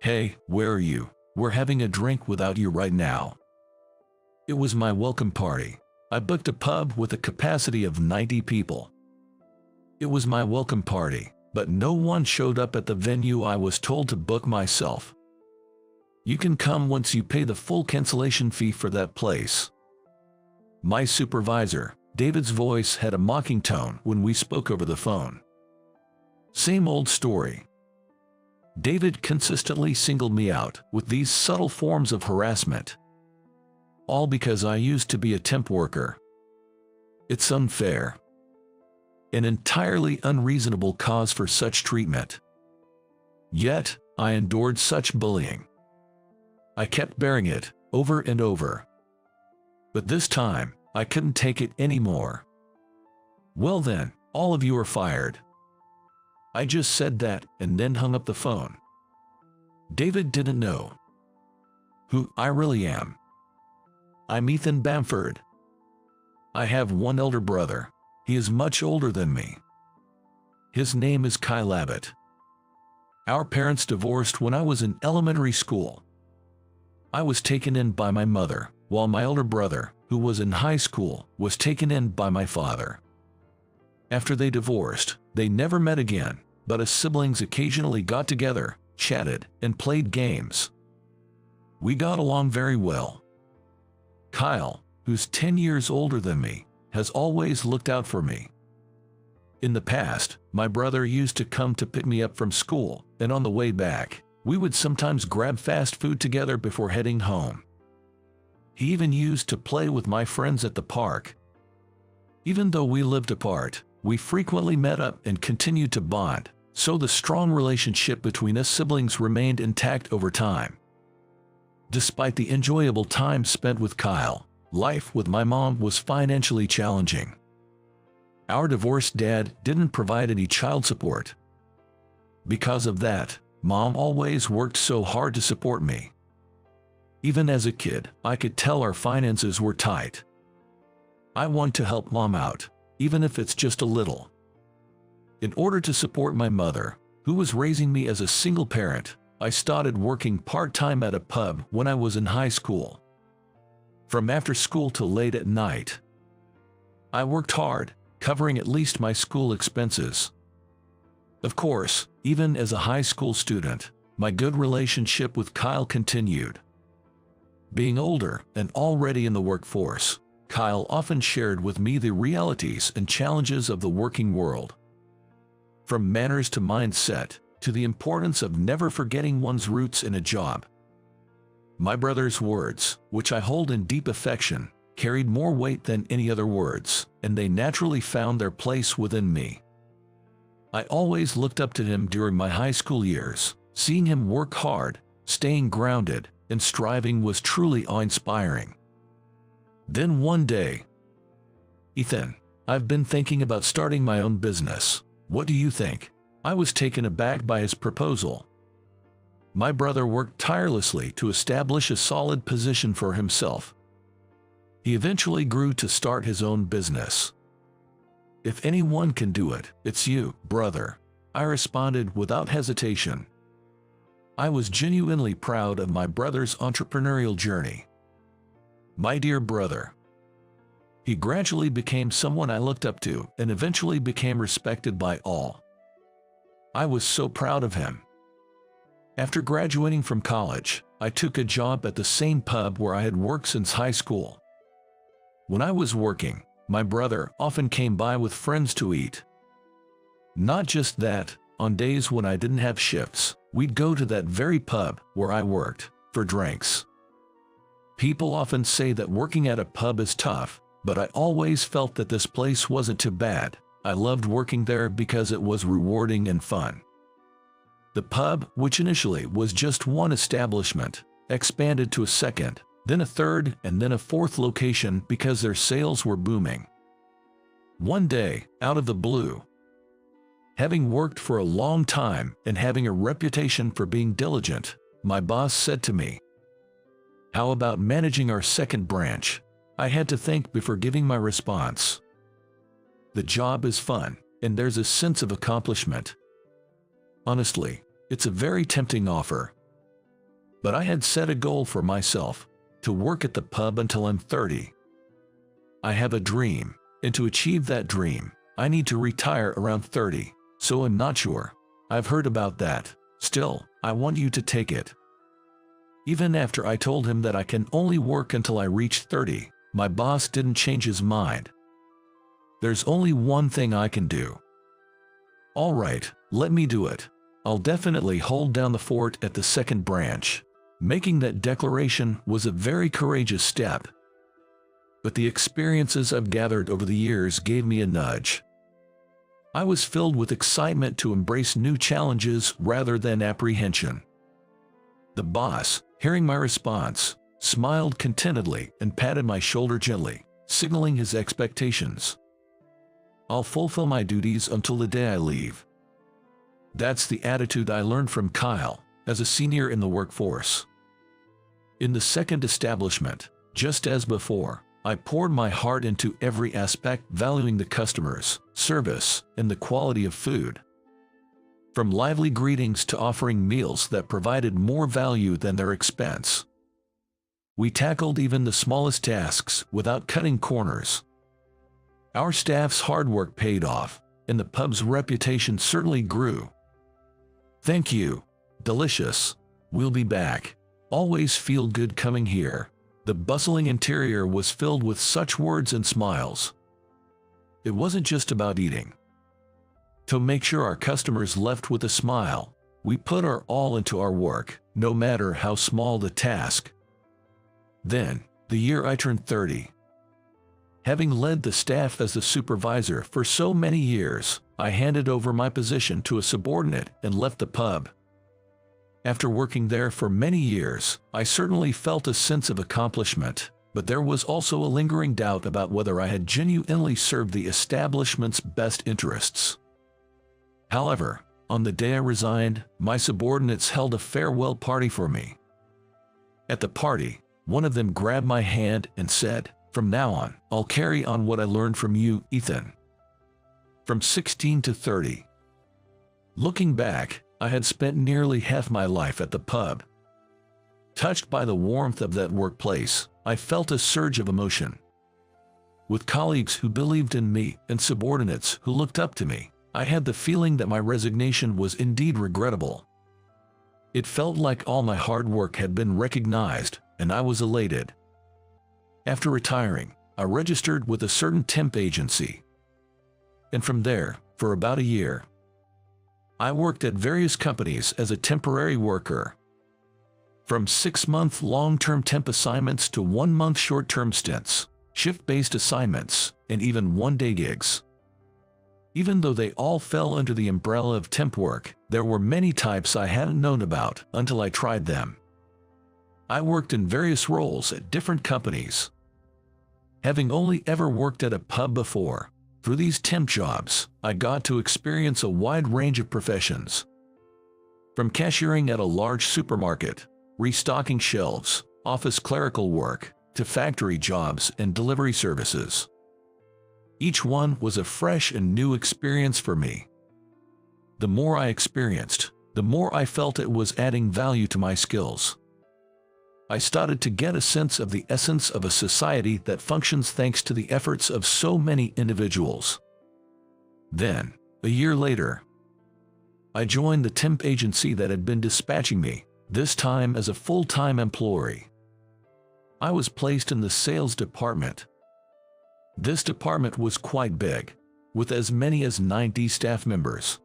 "Hey, where are you? We're having a drink without you right now." It was my welcome party. I booked a pub with a capacity of 90 people. It was my welcome party, but no one showed up at the venue I was told to book myself. "You can come once you pay the full cancellation fee for that place." My supervisor, David's voice had a mocking tone when we spoke over the phone. Same old story. David consistently singled me out with these subtle forms of harassment. All because I used to be a temp worker. It's unfair. An entirely unreasonable cause for such treatment. Yet, I endured such bullying. I kept bearing it, over and over. But this time, I couldn't take it anymore. "Well then, all of you are fired." I just said that and then hung up the phone. David didn't know who I really am. I'm Ethan Bamford. I have one elder brother. He is much older than me. His name is Kyle Abbott. Our parents divorced when I was in elementary school. I was taken in by my mother, while my elder brother, who was in high school, was taken in by my father. After they divorced, they never met again, but as siblings occasionally got together, chatted, and played games. We got along very well. Kyle, who's 10 years older than me, has always looked out for me. In the past, my brother used to come to pick me up from school, and on the way back, we would sometimes grab fast food together before heading home. He even used to play with my friends at the park. Even though we lived apart, we frequently met up and continued to bond, so the strong relationship between us siblings remained intact over time. Despite the enjoyable time spent with Kyle, life with my mom was financially challenging. Our divorced dad didn't provide any child support. Because of that, Mom always worked so hard to support me. Even as a kid, I could tell our finances were tight. I want to help Mom out, even if it's just a little. In order to support my mother, who was raising me as a single parent, I started working part-time at a pub when I was in high school. From after school till late at night. I worked hard, covering at least my school expenses. Of course, even as a high school student, my good relationship with Kyle continued. Being older and already in the workforce, Kyle often shared with me the realities and challenges of the working world. From manners to mindset, to the importance of never forgetting one's roots in a job. My brother's words, which I hold in deep affection, carried more weight than any other words, and they naturally found their place within me. I always looked up to him during my high school years. Seeing him work hard, staying grounded, and striving was truly awe-inspiring. Then one day, "Ethan, I've been thinking about starting my own business. What do you think?" I was taken aback by his proposal. My brother worked tirelessly to establish a solid position for himself. He eventually grew to start his own business. "If anyone can do it, it's you, brother," I responded without hesitation. I was genuinely proud of my brother's entrepreneurial journey. My dear brother. He gradually became someone I looked up to and eventually became respected by all. I was so proud of him. After graduating from college, I took a job at the same pub where I had worked since high school. When I was working, my brother often came by with friends to eat. Not just that, on days when I didn't have shifts, we'd go to that very pub where I worked for drinks. People often say that working at a pub is tough, but I always felt that this place wasn't too bad. I loved working there because it was rewarding and fun. The pub, which initially was just one establishment, expanded to a second, then a third, and then a fourth location because their sales were booming. One day, out of the blue, having worked for a long time and having a reputation for being diligent, my boss said to me, "How about managing our second branch?" I had to think before giving my response. The job is fun, and there's a sense of accomplishment. Honestly, it's a very tempting offer. but I had set a goal for myself, to work at the pub until I'm 30. I have a dream, and to achieve that dream, I need to retire around 30, so I'm not sure. I've heard about that. Still, I want you to take it. Even after I told him that I can only work until I reach 30, my boss didn't change his mind. There's only one thing I can do. All right, let me do it. I'll definitely hold down the fort at the second branch. Making that declaration was a very courageous step. But the experiences I've gathered over the years gave me a nudge. I was filled with excitement to embrace new challenges rather than apprehension. The boss, hearing my response, smiled contentedly and patted my shoulder gently, signaling his expectations. I'll fulfill my duties until the day I leave. That's the attitude I learned from Kyle, as a senior in the workforce. In the second establishment, just as before, I poured my heart into every aspect, valuing the customers, service, and the quality of food. From lively greetings to offering meals that provided more value than their expense. We tackled even the smallest tasks without cutting corners. Our staff's hard work paid off, and the pub's reputation certainly grew. Thank you. Delicious. We'll be back. Always feel good coming here. The bustling interior was filled with such words and smiles. It wasn't just about eating. To make sure our customers left with a smile, we put our all into our work, no matter how small the task. Then, the year I turned 30. Having led the staff as the supervisor for so many years, I handed over my position to a subordinate and left the pub. After working there for many years, I certainly felt a sense of accomplishment, but there was also a lingering doubt about whether I had genuinely served the establishment's best interests. However, on the day I resigned, my subordinates held a farewell party for me. At the party, one of them grabbed my hand and said, "From now on, I'll carry on what I learned from you, Ethan." From 16 to 30. Looking back, I had spent nearly half my life at the pub. Touched by the warmth of that workplace, I felt a surge of emotion. With colleagues who believed in me and subordinates who looked up to me, I had the feeling that my resignation was indeed regrettable. It felt like all my hard work had been recognized, and I was elated. After retiring, I registered with a certain temp agency. And from there, for about a year, I worked at various companies as a temporary worker. From 6-month long-term temp assignments to 1-month short-term stints, shift-based assignments, and even one-day gigs. Even though they all fell under the umbrella of temp work, there were many types I hadn't known about until I tried them. I worked in various roles at different companies. Having only ever worked at a pub before, through these temp jobs, I got to experience a wide range of professions. From cashiering at a large supermarket, restocking shelves, office clerical work, to factory jobs and delivery services. Each one was a fresh and new experience for me. The more I experienced, the more I felt it was adding value to my skills. I started to get a sense of the essence of a society that functions thanks to the efforts of so many individuals. Then, a year later, I joined the temp agency that had been dispatching me, this time as a full-time employee. I was placed in the sales department. This department was quite big, with as many as 90 staff members.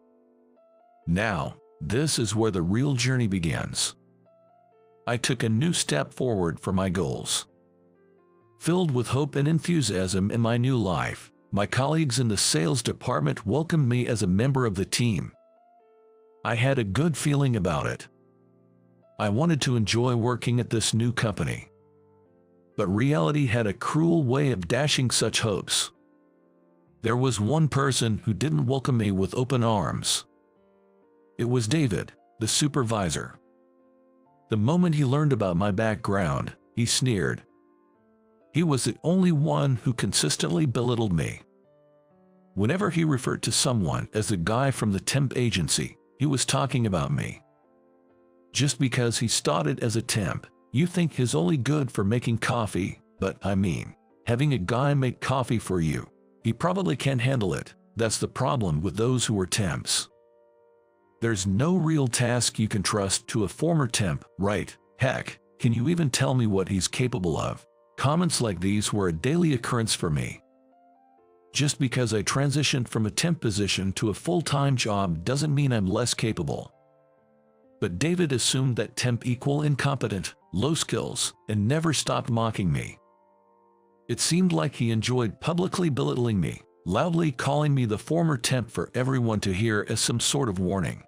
Now, this is where the real journey begins. I took a new step forward for my goals. Filled with hope and enthusiasm in my new life, my colleagues in the sales department welcomed me as a member of the team. I had a good feeling about it. I wanted to enjoy working at this new company. But reality had a cruel way of dashing such hopes. There was one person who didn't welcome me with open arms. It was David, the supervisor. The moment he learned about my background, he sneered. He was the only one who consistently belittled me. Whenever he referred to someone as the guy from the temp agency, he was talking about me. Just because he started as a temp, you think he's only good for making coffee, but I mean, having a guy make coffee for you, he probably can't handle it. That's the problem with those who are temps. There's no real task you can trust to a former temp, right? Heck, can you even tell me what he's capable of? Comments like these were a daily occurrence for me. Just because I transitioned from a temp position to a full-time job doesn't mean I'm less capable. But David assumed that temp equal incompetent, low skills, and never stopped mocking me. It seemed like he enjoyed publicly belittling me, loudly calling me the former temp for everyone to hear as some sort of warning.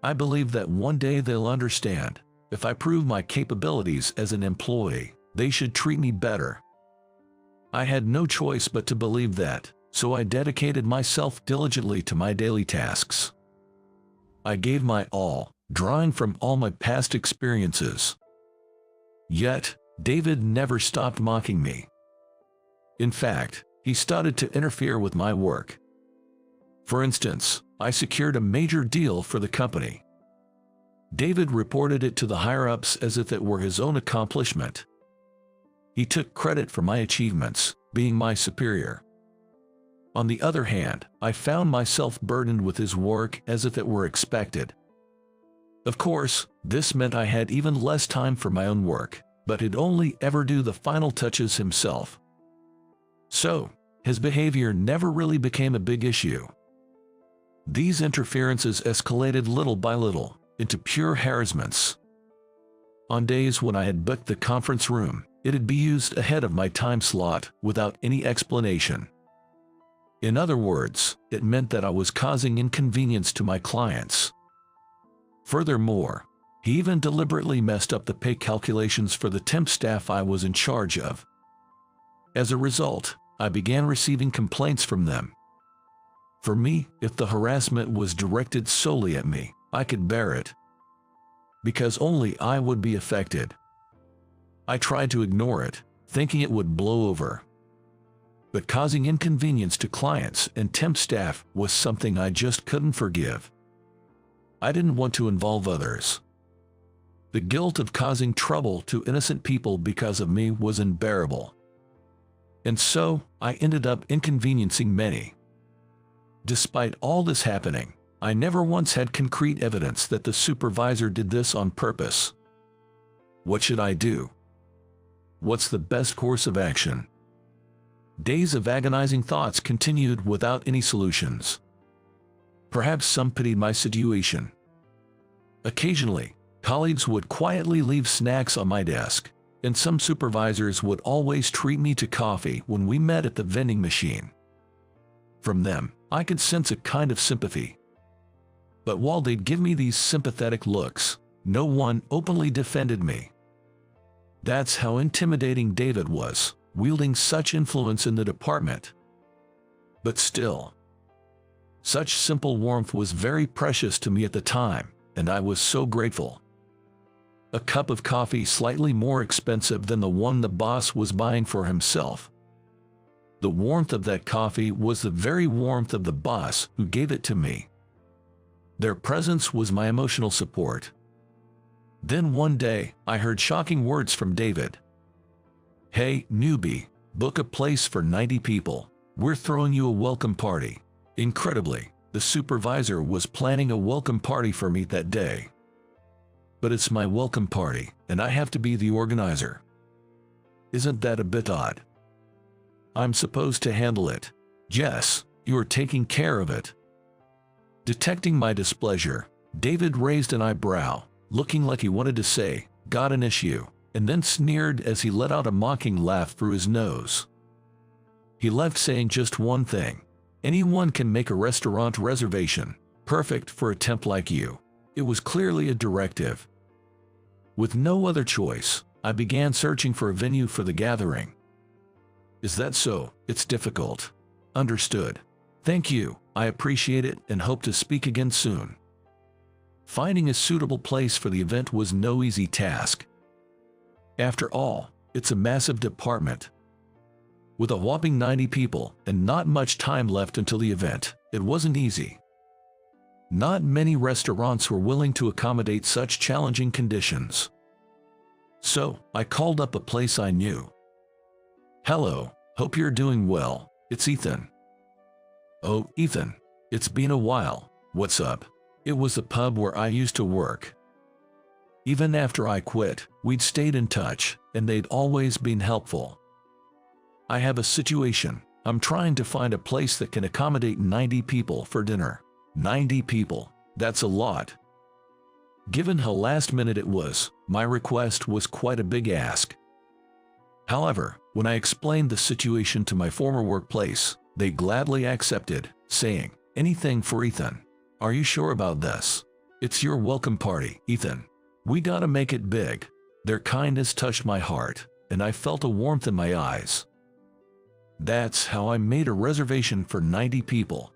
I believe that one day they'll understand. If I prove my capabilities as an employee, they should treat me better. I had no choice but to believe that, so I dedicated myself diligently to my daily tasks. I gave my all, drawing from all my past experiences. Yet, David never stopped mocking me. In fact, he started to interfere with my work. For instance, I secured a major deal for the company. David reported it to the higher-ups as if it were his own accomplishment. He took credit for my achievements, being my superior. On the other hand, I found myself burdened with his work as if it were expected. Of course, this meant I had even less time for my own work, but he'd only ever do the final touches himself. So, his behavior never really became a big issue. These interferences escalated little by little into pure harassments. On days when I had booked the conference room, it'd be used ahead of my time slot without any explanation. In other words, it meant that I was causing inconvenience to my clients. Furthermore, he even deliberately messed up the pay calculations for the temp staff I was in charge of. As a result, I began receiving complaints from them. For me, if the harassment was directed solely at me, I could bear it, because only I would be affected. I tried to ignore it, thinking it would blow over. But causing inconvenience to clients and temp staff was something I just couldn't forgive. I didn't want to involve others. The guilt of causing trouble to innocent people because of me was unbearable. And so, I ended up inconveniencing many. Despite all this happening, I never once had concrete evidence that the supervisor did this on purpose. What should I do? What's the best course of action? Days of agonizing thoughts continued without any solutions. Perhaps some pitied my situation. Occasionally, colleagues would quietly leave snacks on my desk, and some supervisors would always treat me to coffee when we met at the vending machine. From them, I could sense a kind of sympathy. But while they'd give me these sympathetic looks, no one openly defended me. That's how intimidating David was, wielding such influence in the department. But still, such simple warmth was very precious to me at the time, and I was so grateful. A cup of coffee slightly more expensive than the one the boss was buying for himself. The warmth of that coffee was the very warmth of the boss who gave it to me. Their presence was my emotional support. Then one day, I heard shocking words from David. "Hey, newbie, book a place for 90 people. We're throwing you a welcome party." Incredibly, the supervisor was planning a welcome party for me that day. But it's my welcome party, and I have to be the organizer. Isn't that a bit odd? I'm supposed to handle it. Yes, you're taking care of it. Detecting my displeasure, David raised an eyebrow, looking like he wanted to say, "Got an issue," and then sneered as he let out a mocking laugh through his nose. He left saying just one thing: "Anyone can make a restaurant reservation. Perfect for a temp like you." It was clearly a directive. With no other choice, I began searching for a venue for the gathering. Is that so? It's difficult. Understood. Thank you, I appreciate it and hope to speak again soon. Finding a suitable place for the event was no easy task. After all, it's a massive department. With a whopping 90 people and not much time left until the event, it wasn't easy. Not many restaurants were willing to accommodate such challenging conditions. So, I called up a place I knew. "Hello, hope you're doing well. It's Ethan." "Oh, Ethan. It's been a while. What's up?" It was the pub where I used to work. Even after I quit, we'd stayed in touch, and they'd always been helpful. "I have a situation. I'm trying to find a place that can accommodate 90 people for dinner." 90 people. That's a lot. Given how last minute it was, my request was quite a big ask. However, when I explained the situation to my former workplace, they gladly accepted, saying, "Anything for Ethan. Are you sure about this? It's your welcome party, Ethan. We gotta make it big." Their kindness touched my heart, and I felt a warmth in my eyes. That's how I made a reservation for 90 people.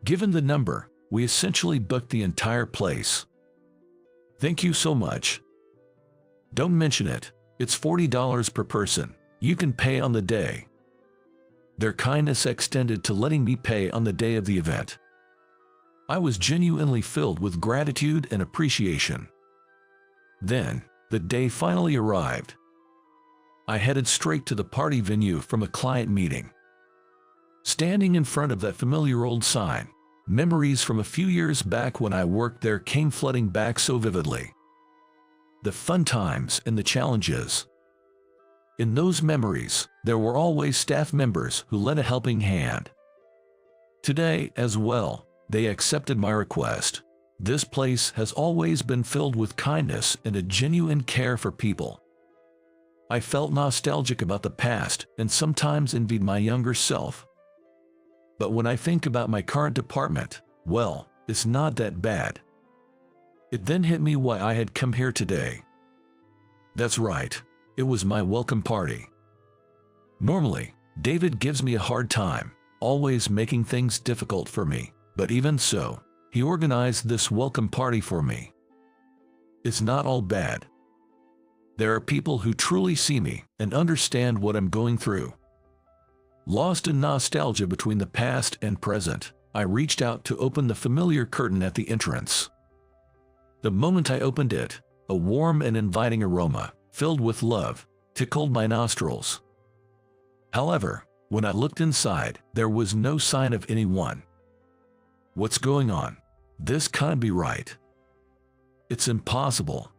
Given the number, we essentially booked the entire place. "Thank you so much." "Don't mention it. It's $40 per person. You can pay on the day." Their kindness extended to letting me pay on the day of the event. I was genuinely filled with gratitude and appreciation. Then, the day finally arrived. I headed straight to the party venue from a client meeting. Standing in front of that familiar old sign, memories from a few years back when I worked there came flooding back so vividly. The fun times and the challenges. In those memories, there were always staff members who lent a helping hand. Today, as well, they accepted my request. This place has always been filled with kindness and a genuine care for people. I felt nostalgic about the past and sometimes envied my younger self. But when I think about my current department, well, it's not that bad. It then hit me why I had come here today. That's right, it was my welcome party. Normally, David gives me a hard time, always making things difficult for me, but even so, he organized this welcome party for me. It's not all bad. There are people who truly see me and understand what I'm going through. Lost in nostalgia between the past and present, I reached out to open the familiar curtain at the entrance. The moment I opened it, a warm and inviting aroma, filled with love, tickled my nostrils. However, when I looked inside, there was no sign of anyone. What's going on? This can't be right. It's impossible.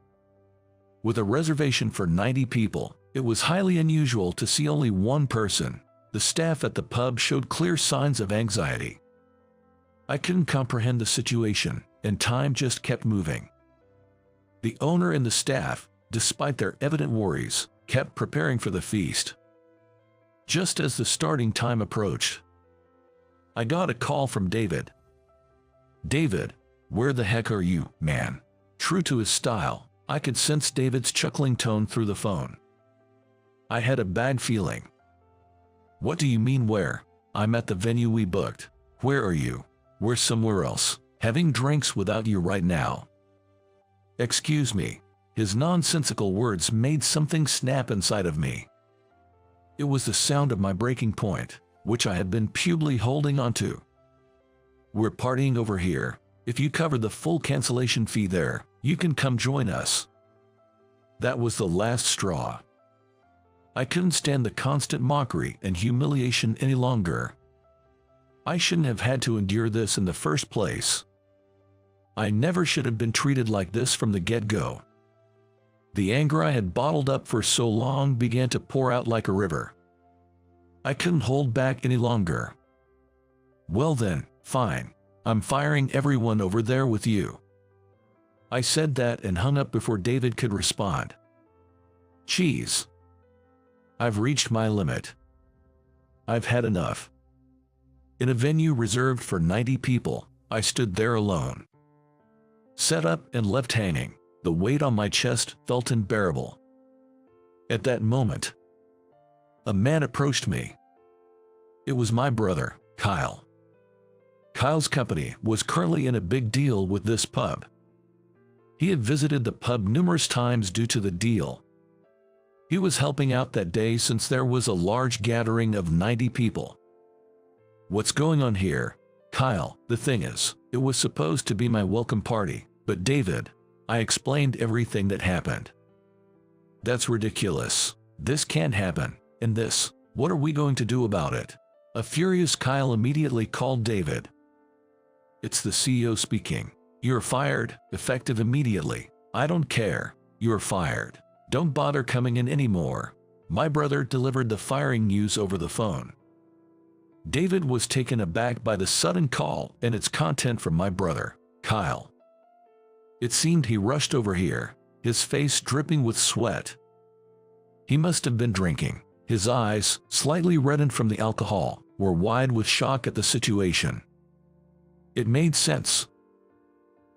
With a reservation for 90 people, it was highly unusual to see only one person. The staff at the pub showed clear signs of anxiety. I couldn't comprehend the situation, and time just kept moving. The owner and the staff, despite their evident worries, kept preparing for the feast. Just as the starting time approached, I got a call from David. "David, where the heck are you, man?" True to his style, I could sense David's chuckling tone through the phone. I had a bad feeling. "What do you mean where? I'm at the venue we booked. Where are you?" "We're somewhere else, having drinks without you right now." "Excuse me." His nonsensical words made something snap inside of me. It was the sound of my breaking point, which I had been purely holding onto. "We're partying over here. If you cover the full cancellation fee there, you can come join us." That was the last straw. I couldn't stand the constant mockery and humiliation any longer. I shouldn't have had to endure this in the first place. I never should have been treated like this from the get-go. The anger I had bottled up for so long began to pour out like a river. I couldn't hold back any longer. "Well then, fine. I'm firing everyone over there with you." I said that and hung up before David could respond. Jeez. I've reached my limit. I've had enough. In a venue reserved for 90 people, I stood there alone. Set up and left hanging, the weight on my chest felt unbearable. At that moment, a man approached me. It was my brother, Kyle. Kyle's company was currently in a big deal with this pub. He had visited the pub numerous times due to the deal. He was helping out that day since there was a large gathering of 90 people. "What's going on here?" Kyle, the thing is, it was supposed to be my welcome party, but David, I explained everything that happened. That's ridiculous. This can't happen. And this, what are we going to do about it? A furious Kyle immediately called David. It's the CEO speaking. You're fired, effective immediately. I don't care. You're fired. Don't bother coming in anymore. My brother delivered the firing news over the phone. David was taken aback by the sudden call and its content from my brother, Kyle. It seemed he rushed over here, his face dripping with sweat. He must have been drinking. His eyes, slightly reddened from the alcohol, were wide with shock at the situation. It made sense.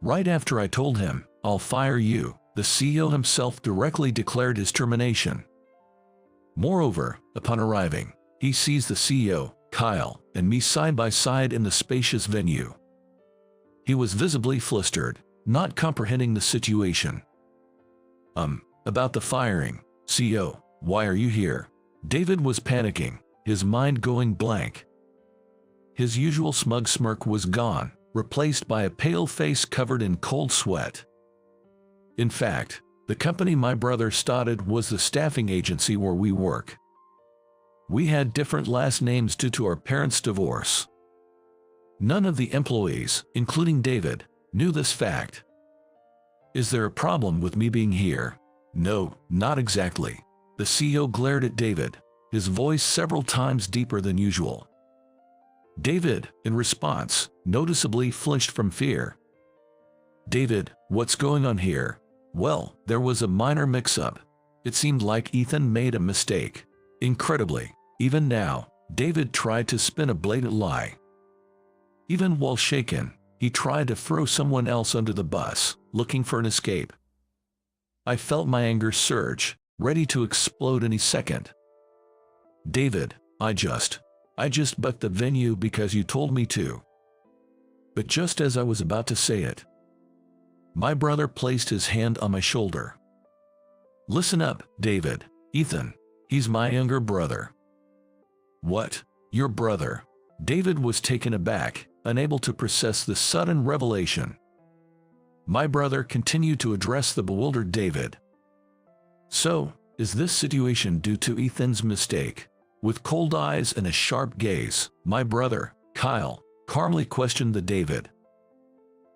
Right after I told him, I'll fire you, the CEO himself directly declared his termination. Moreover, upon arriving, he sees the CEO, Kyle, and me side by side in the spacious venue. He was visibly flustered, not comprehending the situation. About the firing, CEO, why are you here? David was panicking, his mind going blank. His usual smug smirk was gone, replaced by a pale face covered in cold sweat. In fact, the company my brother started was the staffing agency where we work. We had different last names due to our parents' divorce. None of the employees, including David, knew this fact. Is there a problem with me being here? No, not exactly. The CEO glared at David, his voice several times deeper than usual. David, in response, noticeably flinched from fear. David, what's going on here? Well, there was a minor mix-up. It seemed like Ethan made a mistake. Incredibly, even now, David tried to spin a blatant lie. Even while shaken, he tried to throw someone else under the bus, looking for an escape. I felt my anger surge, ready to explode any second. David, I just booked the venue because you told me to. But just as I was about to say it, my brother placed his hand on my shoulder. Listen up, David. Ethan, he's my younger brother. What? Your brother? David was taken aback, unable to process the sudden revelation. My brother continued to address the bewildered David. So, is this situation due to Ethan's mistake? With cold eyes and a sharp gaze, my brother, Kyle, calmly questioned the David.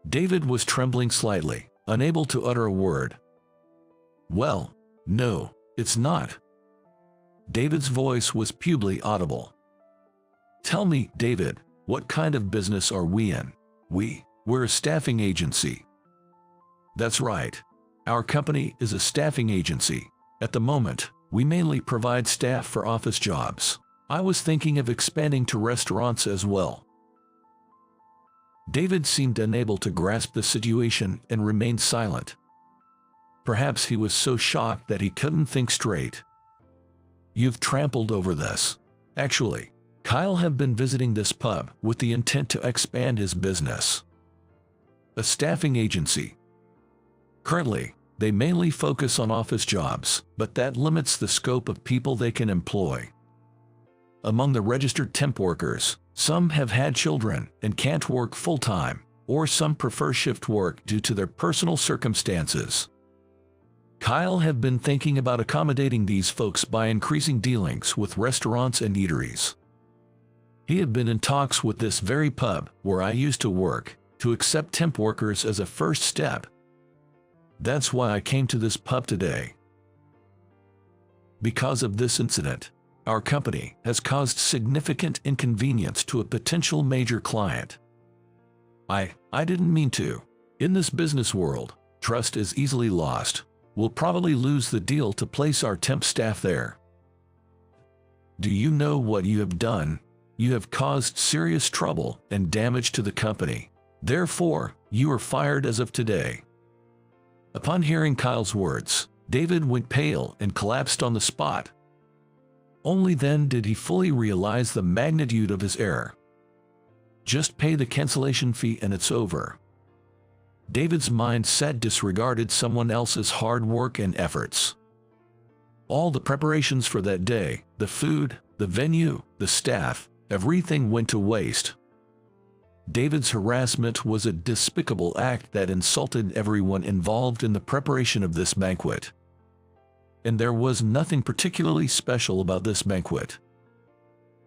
David was trembling slightly, unable to utter a word. Well, no, it's not. David's voice was pubely audible. Tell me, David, what kind of business are we in? We're a staffing agency. That's right. Our company is a staffing agency. At the moment, we mainly provide staff for office jobs. I was thinking of expanding to restaurants as well. David seemed unable to grasp the situation and remained silent. Perhaps he was so shocked that he couldn't think straight. You've trampled over this. Actually, Kyle had been visiting this pub with the intent to expand his business. A staffing agency. Currently, they mainly focus on office jobs, but that limits the scope of people they can employ. Among the registered temp workers, some have had children and can't work full-time, or some prefer shift work due to their personal circumstances. Kyle had been thinking about accommodating these folks by increasing dealings with restaurants and eateries. He had been in talks with this very pub, where I used to work, to accept temp workers as a first step. That's why I came to this pub today. Because of this incident, our company has caused significant inconvenience to a potential major client. I didn't mean to. In this business world, trust is easily lost. We'll probably lose the deal to place our temp staff there. Do you know what you have done? You have caused serious trouble and damage to the company. Therefore, you are fired as of today. Upon hearing Kyle's words, David went pale and collapsed on the spot. Only then did he fully realize the magnitude of his error. Just pay the cancellation fee and it's over. David's mindset disregarded someone else's hard work and efforts. All the preparations for that day, the food, the venue, the staff, everything went to waste. David's harassment was a despicable act that insulted everyone involved in the preparation of this banquet. And there was nothing particularly special about this banquet.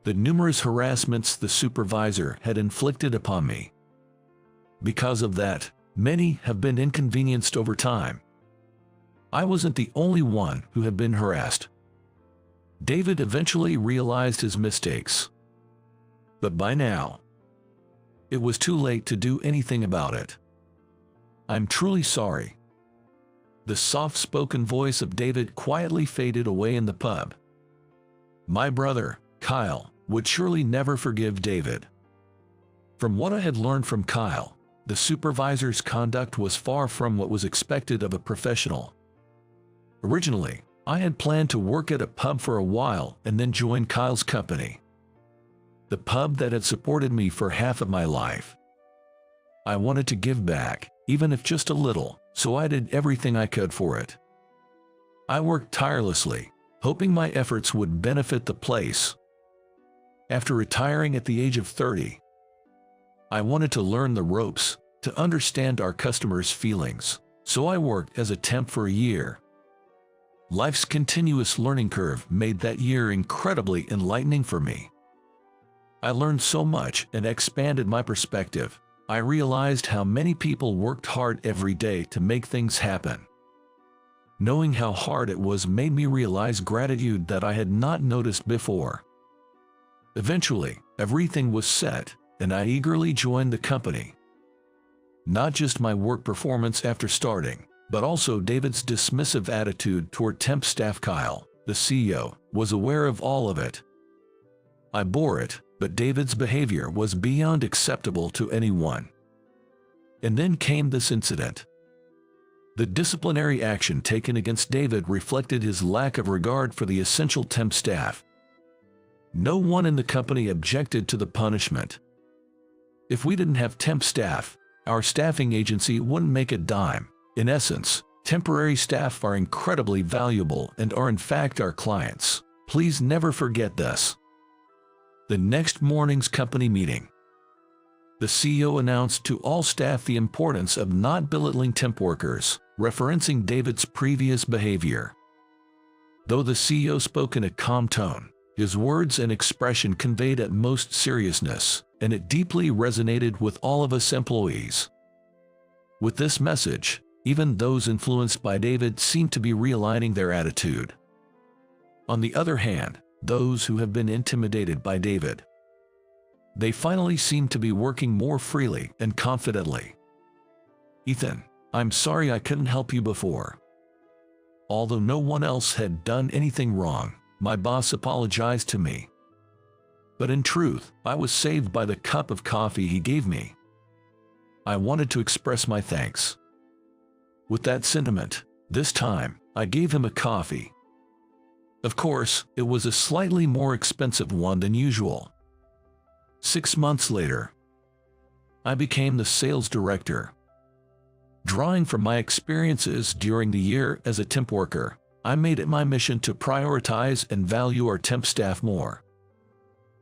The numerous harassments the supervisor had inflicted upon me. Because of that, many have been inconvenienced over time. I wasn't the only one who had been harassed. David eventually realized his mistakes. But by now, it was too late to do anything about it. I'm truly sorry. The soft-spoken voice of David quietly faded away in the pub. My brother, Kyle, would surely never forgive David. From what I had learned from Kyle, the supervisor's conduct was far from what was expected of a professional. Originally, I had planned to work at a pub for a while and then join Kyle's company. The pub that had supported me for half of my life. I wanted to give back, even if just a little, so I did everything I could for it. I worked tirelessly, hoping my efforts would benefit the place. After retiring at the age of 30, I wanted to learn the ropes, to understand our customers' feelings, so I worked as a temp for a year. Life's continuous learning curve made that year incredibly enlightening for me. I learned so much and expanded my perspective. I realized how many people worked hard every day to make things happen. Knowing how hard it was made me realize gratitude that I had not noticed before. Eventually, everything was set, and I eagerly joined the company. Not just my work performance after starting, but also David's dismissive attitude toward temp staff. Kyle, the CEO, was aware of all of it. I bore it, but David's behavior was beyond acceptable to anyone. And then came this incident. The disciplinary action taken against David reflected his lack of regard for the essential temp staff. No one in the company objected to the punishment. If we didn't have temp staff, our staffing agency wouldn't make a dime. In essence, temporary staff are incredibly valuable and are in fact our clients. Please never forget this. The next morning's company meeting, the CEO announced to all staff the importance of not belittling temp workers, referencing David's previous behavior. Though the CEO spoke in a calm tone, his words and expression conveyed utmost seriousness, and it deeply resonated with all of us employees. With this message, even those influenced by David seemed to be realigning their attitude. On the other hand, those who have been intimidated by David, they finally seem to be working more freely and confidently. Ethan, I'm sorry I couldn't help you before. Although no one else had done anything wrong, my boss apologized to me. But in truth, I was saved by the cup of coffee he gave me. I wanted to express my thanks. With that sentiment, this time, I gave him a coffee. Of course, it was a slightly more expensive one than usual. 6 months later, I became the sales director. Drawing from my experiences during the year as a temp worker, I made it my mission to prioritize and value our temp staff more.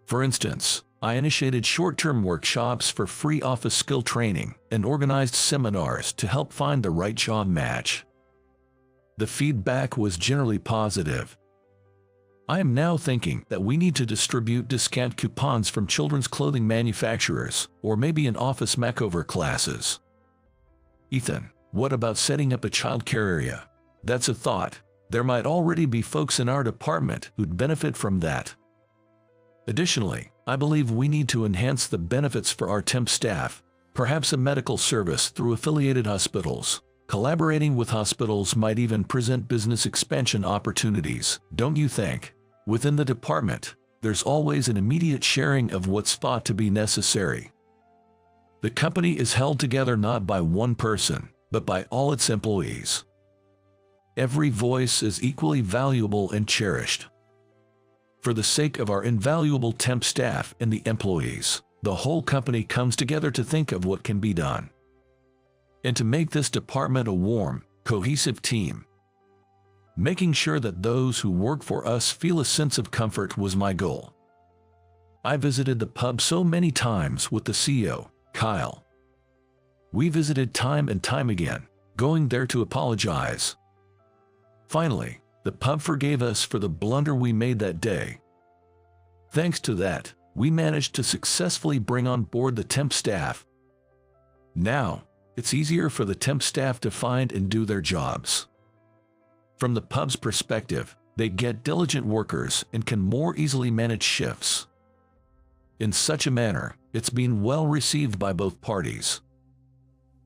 For instance, I initiated short-term workshops for free office skill training and organized seminars to help find the right job match. The feedback was generally positive. I am now thinking that we need to distribute discount coupons from children's clothing manufacturers, or maybe in office makeover classes. Ethan, what about setting up a childcare area? That's a thought. There might already be folks in our department who'd benefit from that. Additionally, I believe we need to enhance the benefits for our temp staff, perhaps a medical service through affiliated hospitals. Collaborating with hospitals might even present business expansion opportunities, don't you think? Within the department, there's always an immediate sharing of what's thought to be necessary. The company is held together not by one person, but by all its employees. Every voice is equally valuable and cherished. For the sake of our invaluable temp staff and the employees, the whole company comes together to think of what can be done. And to make this department a warm, cohesive team. Making sure that those who work for us feel a sense of comfort was my goal. I visited the pub so many times with the CEO, Kyle. We visited time and time again, going there to apologize. Finally, the pub forgave us for the blunder we made that day. Thanks to that, we managed to successfully bring on board the temp staff. Now, it's easier for the temp staff to find and do their jobs. From the pub's perspective, they get diligent workers and can more easily manage shifts. In such a manner, it's been well received by both parties.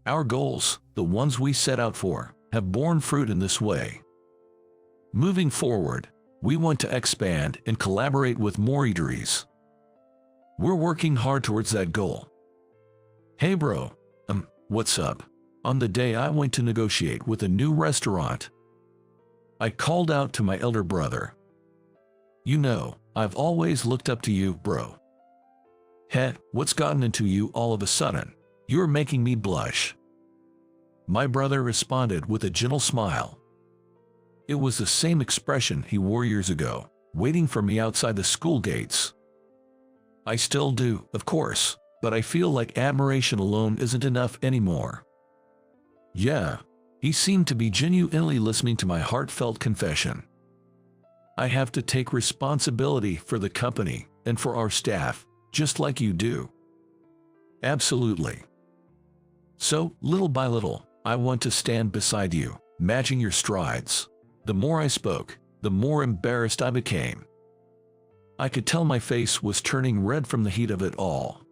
Our goals, the ones we set out for, have borne fruit in this way. Moving forward, we want to expand and collaborate with more eateries. We're working hard towards that goal. Hey bro, what's up? On the day I went to negotiate with a new restaurant, I called out to my elder brother. You know, I've always looked up to you, bro. Heh, what's gotten into you all of a sudden? You're making me blush. My brother responded with a gentle smile. It was the same expression he wore years ago, waiting for me outside the school gates. I still do, of course, but I feel like admiration alone isn't enough anymore. Yeah. He seemed to be genuinely listening to my heartfelt confession. I have to take responsibility for the company and for our staff, just like you do. Absolutely. So, little by little, I want to stand beside you, matching your strides. The more I spoke, the more embarrassed I became. I could tell my face was turning red from the heat of it all.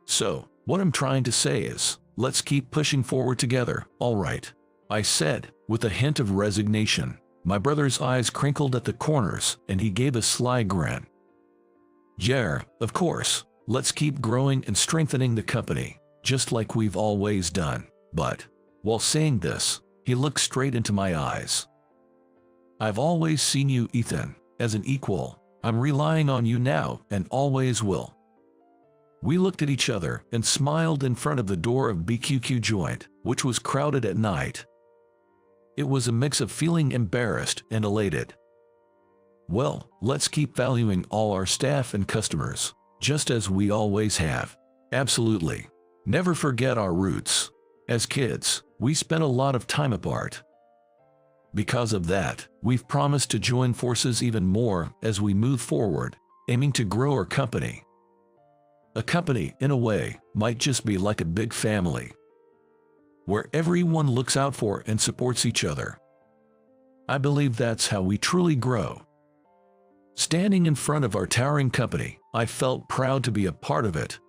So, what I'm trying to say is, let's keep pushing forward together, all right, I said, with a hint of resignation. My brother's eyes crinkled at the corners, and he gave a sly grin. Yeah, of course, let's keep growing and strengthening the company, just like we've always done. But, while saying this, he looked straight into my eyes. I've always seen you, Ethan, as an equal. I'm relying on you now and always will. We looked at each other and smiled in front of the door of BQQ joint, which was crowded at night. It was a mix of feeling embarrassed and elated. Well, let's keep valuing all our staff and customers, just as we always have. Absolutely. Never forget our roots. As kids, we spent a lot of time apart. Because of that, we've promised to join forces even more as we move forward, aiming to grow our company. A company, in a way, might just be like a big family, where everyone looks out for and supports each other. I believe that's how we truly grow. Standing in front of our towering company, I felt proud to be a part of it.